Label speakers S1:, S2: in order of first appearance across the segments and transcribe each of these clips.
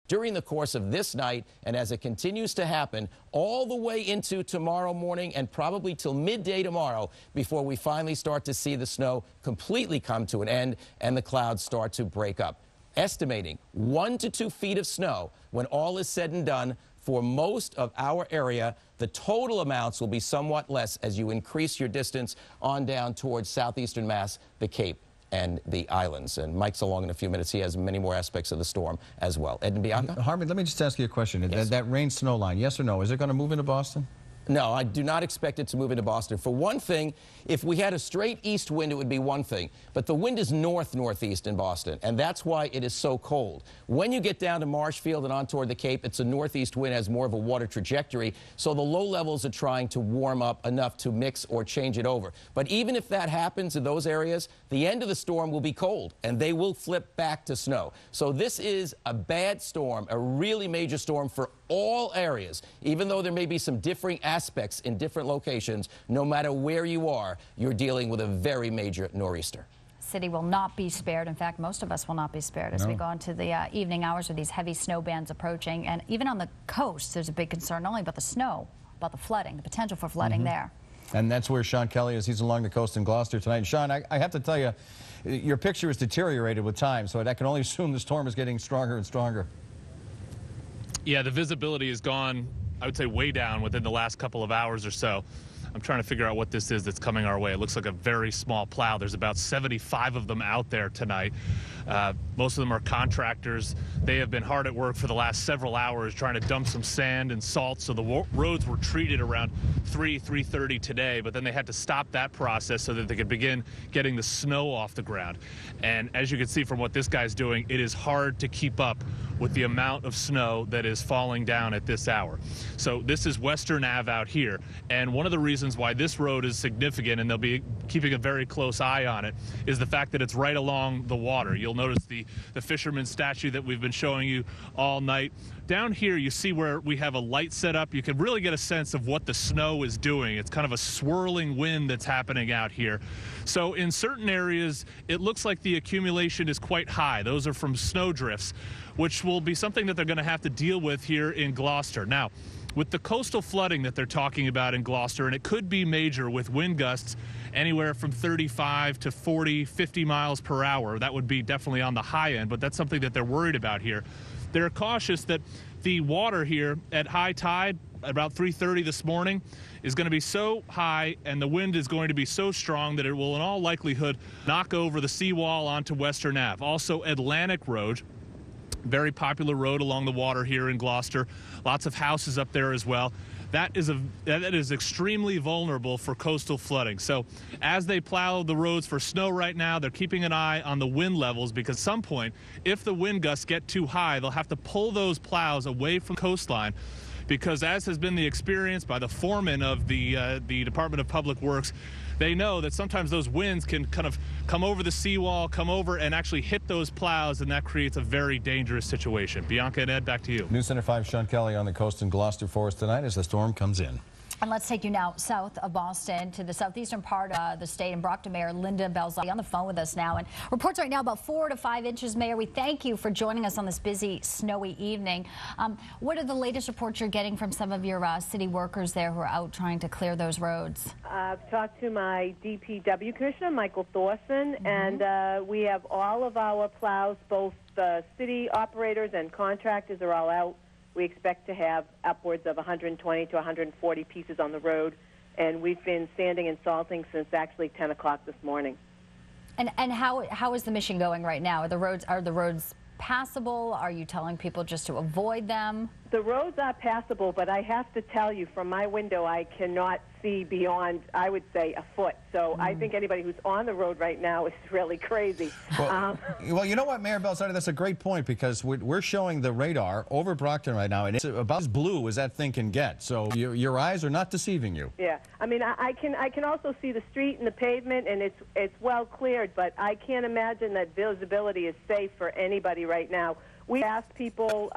S1: during the course of this night and as it continues to happen all the way into tomorrow morning and probably till midday tomorrow before we finally start to see the snow completely come to an end and the clouds start to break up. Estimating 1 to 2 feet of snow when all is said and done for most of our area. The total amounts will be somewhat less as you increase your distance on down towards southeastern Mass, the Cape, and the islands. And Mike's along in a few minutes. He has many more aspects of the storm as well. Ed and Bianca?
S2: Harvey, let me just ask you a question.
S1: Yes.
S2: That rain snow line, yes or no, is it going to move into Boston?
S1: No, I do not expect it to move into Boston. For one thing, if we had a straight east wind, it would be one thing. But the wind is north-northeast in Boston, and that's why it is so cold. When you get down to Marshfield and on toward the Cape, it's a northeast wind, has more of a water trajectory, so the low levels are trying to warm up enough to mix or change it over. But even if that happens in those areas, the end of the storm will be cold, and they will flip back to snow. So this is a bad storm, a really major storm for all areas. Even though there may be some differing aspects in different locations, no matter where you are, you're dealing with a very major nor'easter.
S3: City will not be spared. In fact, most of us will not be spared as we go into the evening hours with these heavy snow bands approaching. And even on the coast, there's a big concern not only about the snow, about the flooding, the potential for flooding there.
S2: And that's where Sean Kelly is. He's along the coast in Gloucester tonight. And Sean, I have to tell you, your picture has deteriorated with time, so I can only assume the storm is getting stronger and stronger.
S4: Yeah, the visibility has gone, I would say, way down within the last couple of hours or so. I'm trying to figure out what this is that's coming our way. It looks like a very small plow. There's about 75 of them out there tonight. Most of them are contractors. They have been hard at work for the last several hours trying to dump some sand and salt. So the roads were treated around 3:30 today, but then they had to stop that process so that they could begin getting the snow off the ground. And as you can see from what this guy's doing, it is hard to keep up with the amount of snow that is falling down at this hour. So this is Western Ave out here, and one of the reasons why this road is significant, and they'll be keeping a very close eye on it, is the fact that it's right along the water. You'll notice the fisherman's statue that we've been showing you all night. Down here you see where we have a light set up. You can really get a sense of what the snow is doing. It's kind of a swirling wind that's happening out here. So in certain areas it looks like the accumulation is quite high. Those are from snow drifts, which will be something that they're going to have to deal with here in Gloucester. Now, with the coastal flooding that they're talking about in Gloucester, and it could be major with wind gusts anywhere from 35 to 40, 50 miles per hour. That would be definitely on the high end, but that's something that they're worried about here. They're cautious that the water here at high tide, about 3:30 this morning, is going to be so high and the wind is going to be so strong that it will in all likelihood knock over the seawall onto Western Ave. Also Atlantic Road, very popular road along the water here in Gloucester. Lots of houses up there as well. That is extremely vulnerable for coastal flooding. So as they plow the roads for snow right now, they're keeping an eye on the wind levels, because at some point, if the wind gusts get too high, they'll have to pull those plows away from the coastline, because as has been the experience by the foreman of the Department of Public Works, they know that sometimes those winds can kind of come over the seawall, come over and actually hit those plows, and that creates a very dangerous situation. Bianca and Ed, back to you.
S2: News Center 5, Sean Kelly on the coast in Gloucester for us tonight as the storm comes in.
S3: And let's take you now south of Boston to the southeastern part of the state, and Brockton Mayor Linda Belzati on the phone with us now. And reports right now about 4 to 5 inches. Mayor, we thank you for joining us on this busy, snowy evening. What are the latest reports you're getting from some of your city workers there who are out trying to clear those roads?
S5: I've talked to my DPW Commissioner, Michael Thorson, and we have all of our plows, both the city operators and contractors are all out. We expect to have upwards of 120 to 140 pieces on the road, and we've been sanding and salting since actually 10 o'clock this morning.
S3: And how is the mission going right now? Are the roads passable? Are you telling people just to avoid them?
S5: The roads are passable, but I have to tell you, from my window, I cannot see beyond, I would say, a foot. So I think anybody who's on the road right now is really crazy.
S2: Well, you know what, Mayor Belzati, that's a great point, because we're showing the radar over Brockton right now, and it's about as blue as that thing can get. So your eyes are not deceiving you.
S5: Yeah, I mean, I can also see the street and the pavement, and it's well cleared, but I can't imagine that visibility is safe for anybody right now. We asked people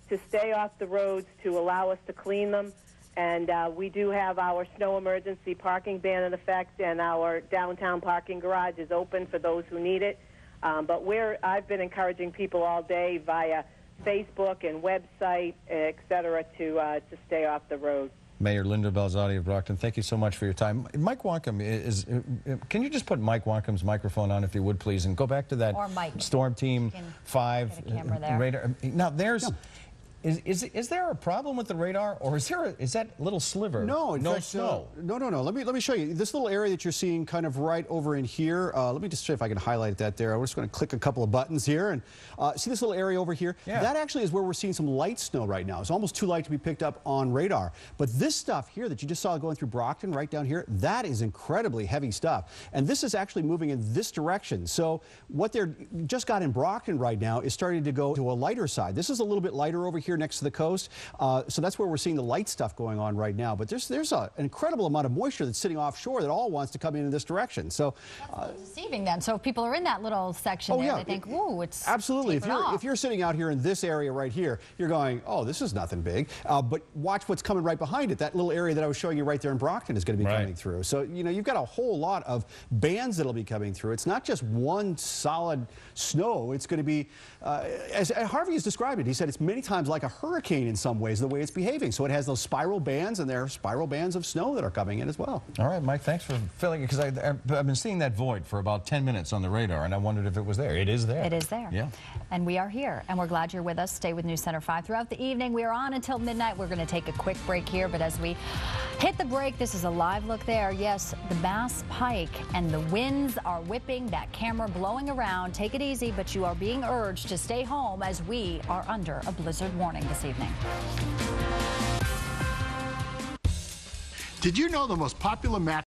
S5: to stay off the roads, to allow us to clean them. And we do have our snow emergency parking ban in effect, and our downtown parking garage is open for those who need it. But I've been encouraging people all day via Facebook and website, et cetera, to stay off the road.
S2: Mayor Linda Belzotti of Brockton, thank you so much for your time. Mike Wonkum can you just put Mike Wonkum's microphone on, if you would, please, and go back to that Storm Team 5 radar. Now, there's... Is there a problem with the radar, or is that little sliver?
S6: No, in fact,
S2: snow.
S6: No. Let me show you this little area that you're seeing, kind of right over in here. Let me just see if I can highlight that there. I'm just going to click a couple of buttons here and see this little area over here. Yeah. That actually is where we're seeing some light snow right now. It's almost too light to be picked up on radar. But this stuff here that you just saw going through Brockton, right down here, that is incredibly heavy stuff. And this is actually moving in this direction. So what they're just got in Brockton right now is starting to go to a lighter side. This is a little bit lighter over here next to the coast. So that's where we're seeing the light stuff going on right now. But there's an incredible amount of moisture that's sitting offshore that all wants to come in this direction. So
S3: that's deceiving then. So if people are in that little section there, they think, ooh, it's
S6: absolutely. If you're sitting out here in this area right here, you're going, oh, this is nothing big. But watch what's coming right behind it. That little area that I was showing you right there in Brockton is going to be coming through. So, you know, you've got a whole lot of bands that'll be coming through. It's not just one solid snow. It's going to be, as Harvey has described it, he said it's many times like a hurricane in some ways, the way it's behaving. So it has those spiral bands, and there are spiral bands of snow that are coming in as well.
S2: All right, Mike, thanks for filling it, because I've been seeing that void for about 10 minutes on the radar, and I wondered if it was there. It is there.
S3: It is there.
S2: Yeah.
S3: And we are here, and we're glad you're with us. Stay with News Center 5 throughout the evening. We are on until midnight. We're going to take a quick break here, but as we hit the break, this is a live look there. Yes, the Bass Pike, and the winds are whipping, that camera blowing around. Take it easy, but you are being urged to stay home as we are under a blizzard warning this evening.
S7: Did you know the most popular match